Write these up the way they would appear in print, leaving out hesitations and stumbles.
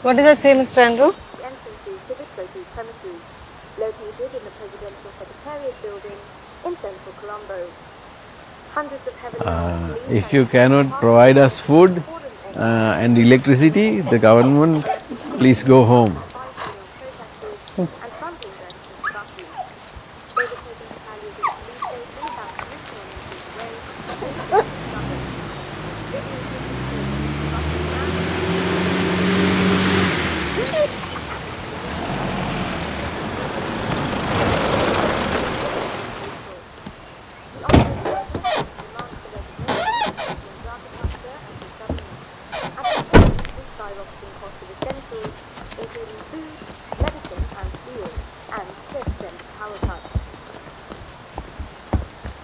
What does that say, Mr. Andrew? The entrance is to the Trophy premises, located in the Presidential Secretariat building in central Colombo. Hundreds of heavily armed police If you cannot provide us food and electricity, the government, please go home. and trampling their buses. Overtaking battalions of police station about 3 kilometers away, skyrocketing cost of essentials, including food, medicine and fuel, and unprecedented power cuts.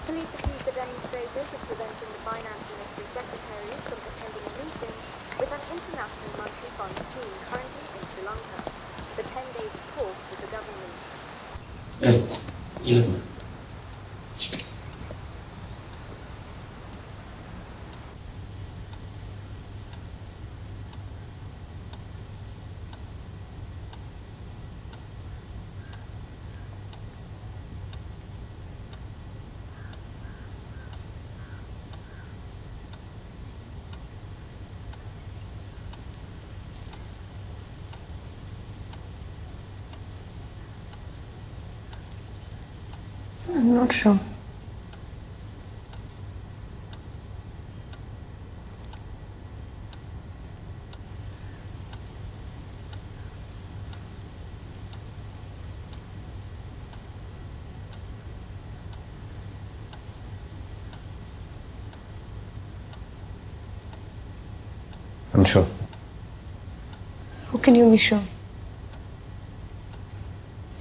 Police accused the demonstrators of preventing the Finance Ministry Secretary from attending a meeting with an International Monetary Fund team currently in Sri Lanka for 10 days of talks with the government. I'm not sure. I'm sure. How can you be sure?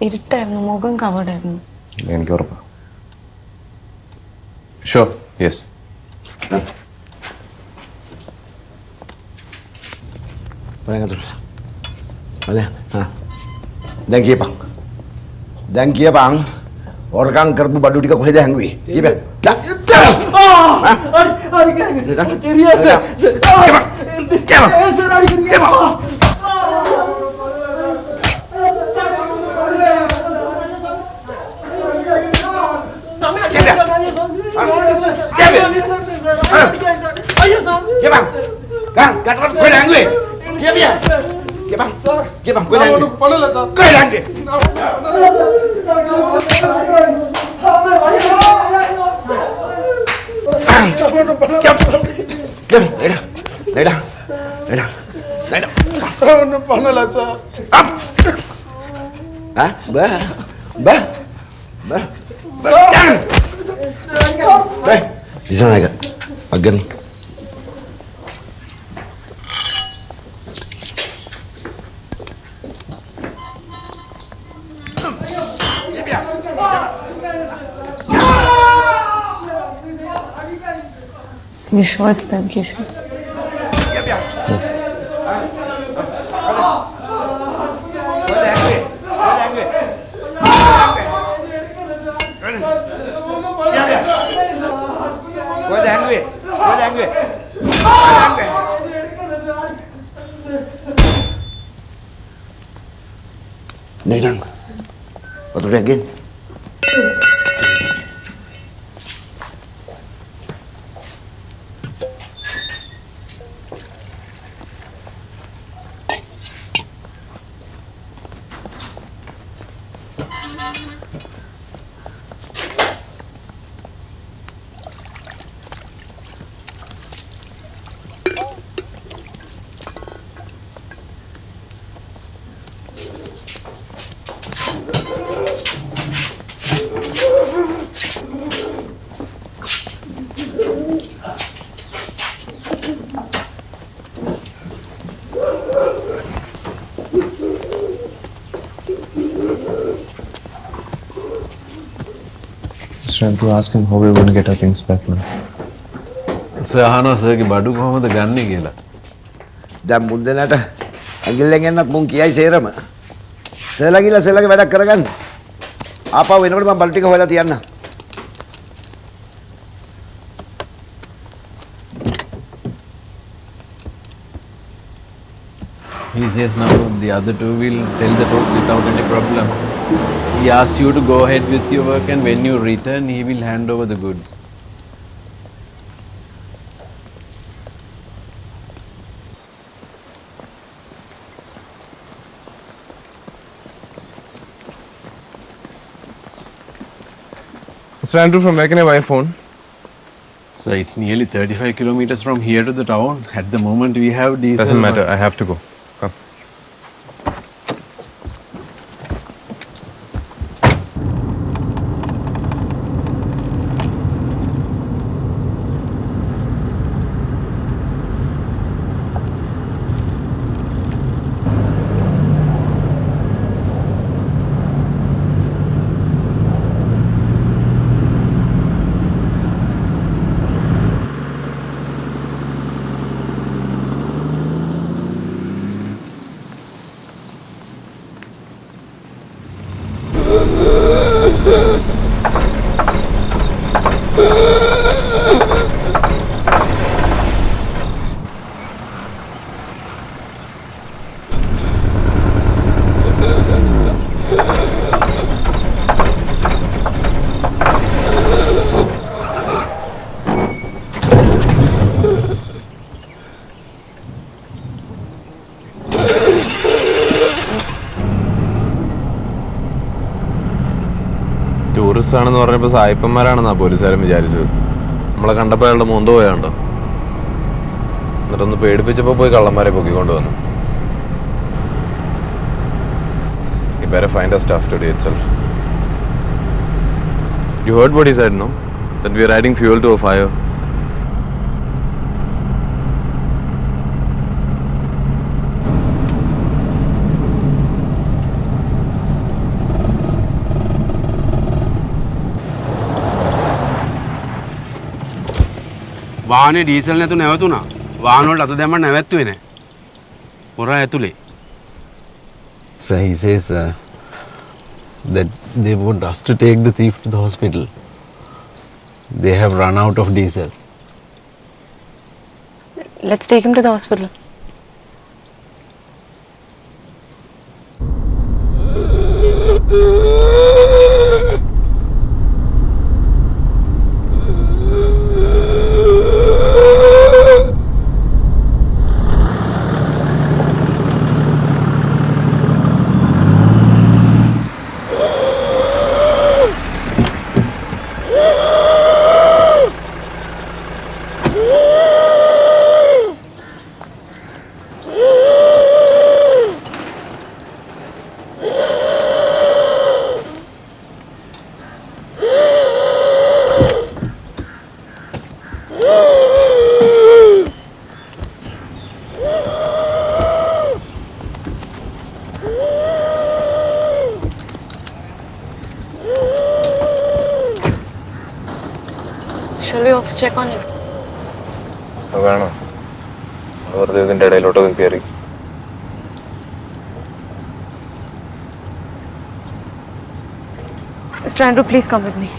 ഇരുട്ടായിരുന്നു മുഖം covered ആയിരുന്നു എനിക്ക് ഉറപ്പാണ്. Sure, yes. Dan kia bang, orang kerbu badu di kau saja hangui. Kia bang, kan, kata kau dah hangui. Kia bang, kau dah hangui. Kau dah hangui. Di sana agak agen. You sure it's them, Keshav? Này thằng, có tôi again. Trying to ask him how we're going to get our things back now. Sahana sir ki badu කොහොමද ගන්නෙ කියලා. දැන් මුන්දෙනාට ඇඟිල්ලෙන් එන්නත් මුන් කියයි සේරම. සේලා ගිහලා සේලාගේ වැඩක් කරගන්න. ආපහු එනකොට මම බල්ටි ටික හොයලා තියන්න. He says now the other two will tell the truth without any problem. He asks you to go ahead with your work, and when you return, he will hand over the goods. Mr. Andrew, from where can I buy a phone? So it's nearly 35 kilometers from here to the town. At the moment, we have diesel. Doesn't matter. I have to go. Come. Tourist ആണെന്ന് പറഞ്ഞപ്പോൾ സായിപ്പന്മാരാണെന്നാ പോലീസുകാരൻ വിചാരിച്ചത്. നമ്മളെ കണ്ടപ്പോൾ അയാളുടെ മുന്ത് പോയാണ്ടോ, എന്നിട്ടൊന്ന് പേടിപ്പിച്ചപ്പോൾ പോയി കള്ളന്മാരെ പൊക്കിക്കൊണ്ട് വന്നു. You better find our stuff today itself. You heard what he said, no? That we are adding fuel to a fire. වාහනේ ඩීසල් නැතු නැවතුණා. වාහන වලට අත දැම්මම නැවැත්තුවේ නැහැ. පොර ඇතුලේ. So he says that they want us to take the thief to the hospital. They have run out of diesel. Let's take him to the hospital. Shall we also check on it? വേണം, വെറുതെ ഇതിൻ്റെ ഇടയിലോട്ടൊക്കെ കയറി. Mr. Andrew, please come with me.